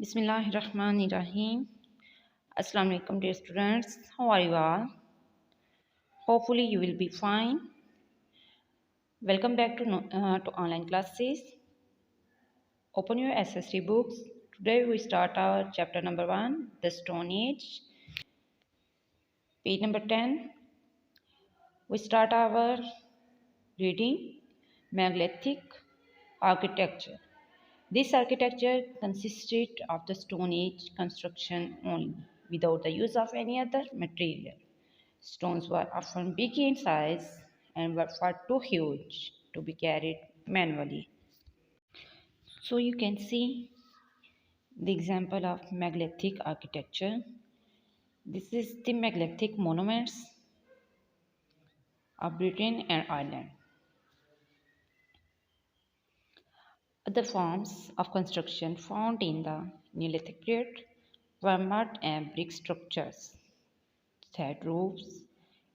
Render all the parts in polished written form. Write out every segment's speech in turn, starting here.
Bismillahirrahmanirrahim. Assalamu alaikum dear students. How are you all? Hopefully you will be fine. Welcome back to online classes. Open your SST books. Today we start our chapter number 1, the Stone Age. Page number 10. We start our reading megalithic architecture. This architecture consisted of the Stone Age construction only, without the use of any other material. Stones were often big in size and were far too huge to be carried manually. So you can see the example of megalithic architecture. This is the megalithic monuments of Britain and Ireland. Other forms of construction found in the Neolithic period were mud and brick structures, thatched roofs,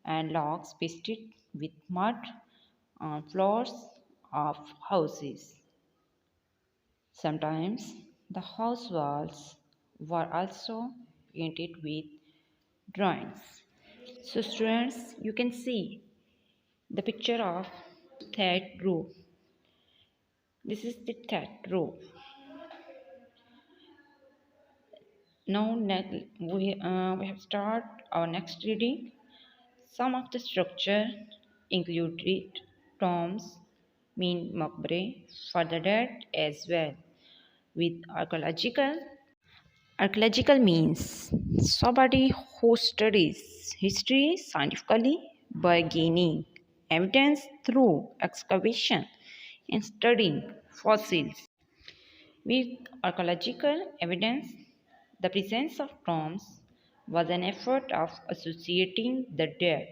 and logs pasted with mud on floors of houses. Sometimes the house walls were also painted with drawings. So students, you can see the picture of thatched roof. This is the thatched roof. Now we have start our next reading. Some of the structure included tombs, mean maqbare for the dead as well, with archaeological means somebody who studies history scientifically by gaining evidence through excavation and studying fossils. With archaeological evidence, the presence of tombs was an effort of associating the dead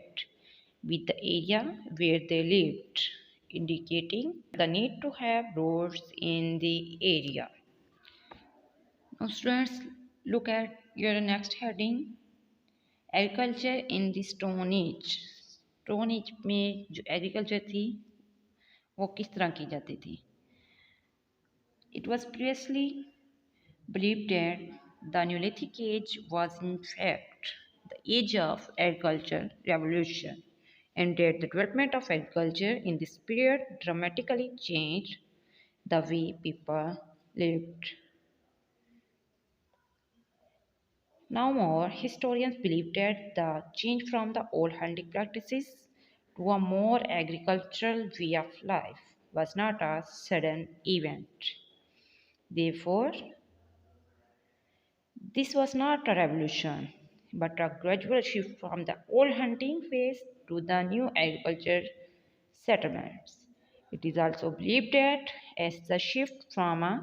with the area where they lived, indicating the need to have roads in the area. Now students, look at your next heading, agriculture in the stone age में जो agriculture थी वो किस तरह की जाती थी. It was previously believed that the Neolithic age was in fact the age of agriculture revolution and that the development of agriculture in this period dramatically changed the way people lived. Now more, historians believe that the change from the old hunting practices to a more agricultural way of life was not a sudden event. Therefore, this was not a revolution, but a gradual shift from the old hunting phase to the new agriculture settlements. It is also believed that as the shift from a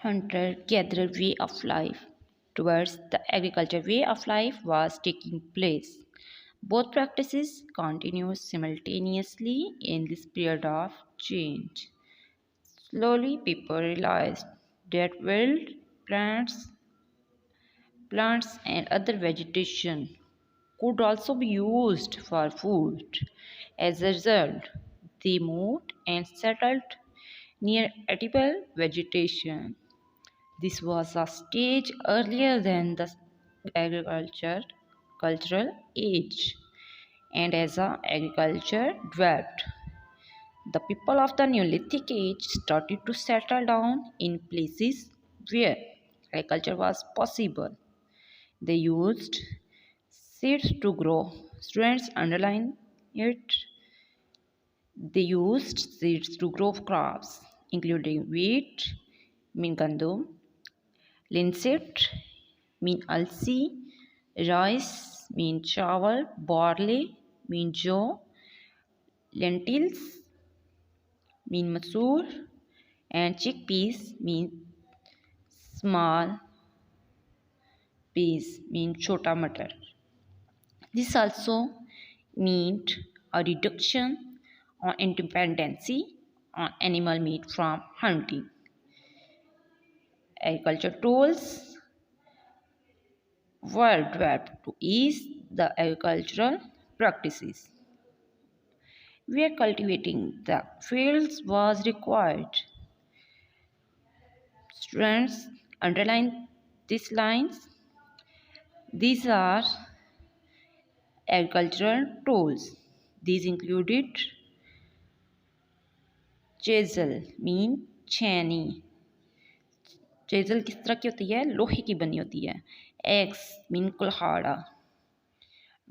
hunter-gatherer way of life towards the agriculture way of life was taking place, both practices continued simultaneously in this period of change. Slowly, people realized that wild plants and other vegetation could also be used for food. As a result, they moved and settled near edible vegetation. This was a stage earlier than the cultural age, and as agriculture developed, the people of the Neolithic age started to settle down in places where agriculture was possible. They used seeds to grow. Students underline it. They used seeds to grow crops, including wheat, mean gandum, linseed, mean alsi, rice, mean chawal, barley, mean jaw, lentils, mean masoor, and chickpeas mean small peas, mean chota matar. This also meant a reduction on dependency on animal meat from hunting. Agriculture tools were developed to ease the agricultural practices, where cultivating the fields was required. Students, underline these lines. These are agricultural tools. These included chisel, mean छेनी. चेजल किस तरह की होती है? लोहे की बनी होती है. एक्स मीन कुल्हाड़ा.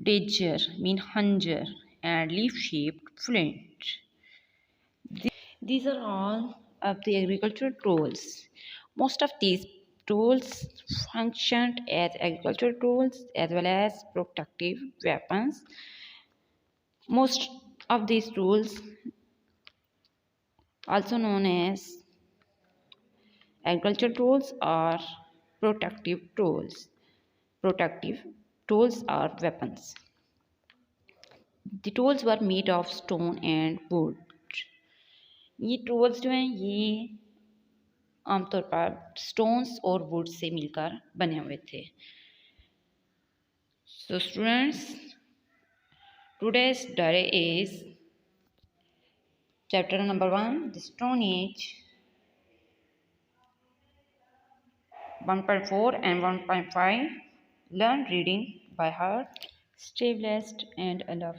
डिजर मीन हंजर and leaf shaped flint. These are all of the agricultural tools. Most of these tools functioned as agricultural tools as well as protective weapons. Most of these tools, also known as agricultural tools, are protective tools. Protective tools are weapons. The tools were made of stone and wood. ये tools जो हैं ये आमतौर पर stones और would say मिलकर बने हुए थे. So students, today's diary is chapter number 1, the Stone Age, 1.4 and 1.5. Learn reading by heart. Stay blessed and Allah.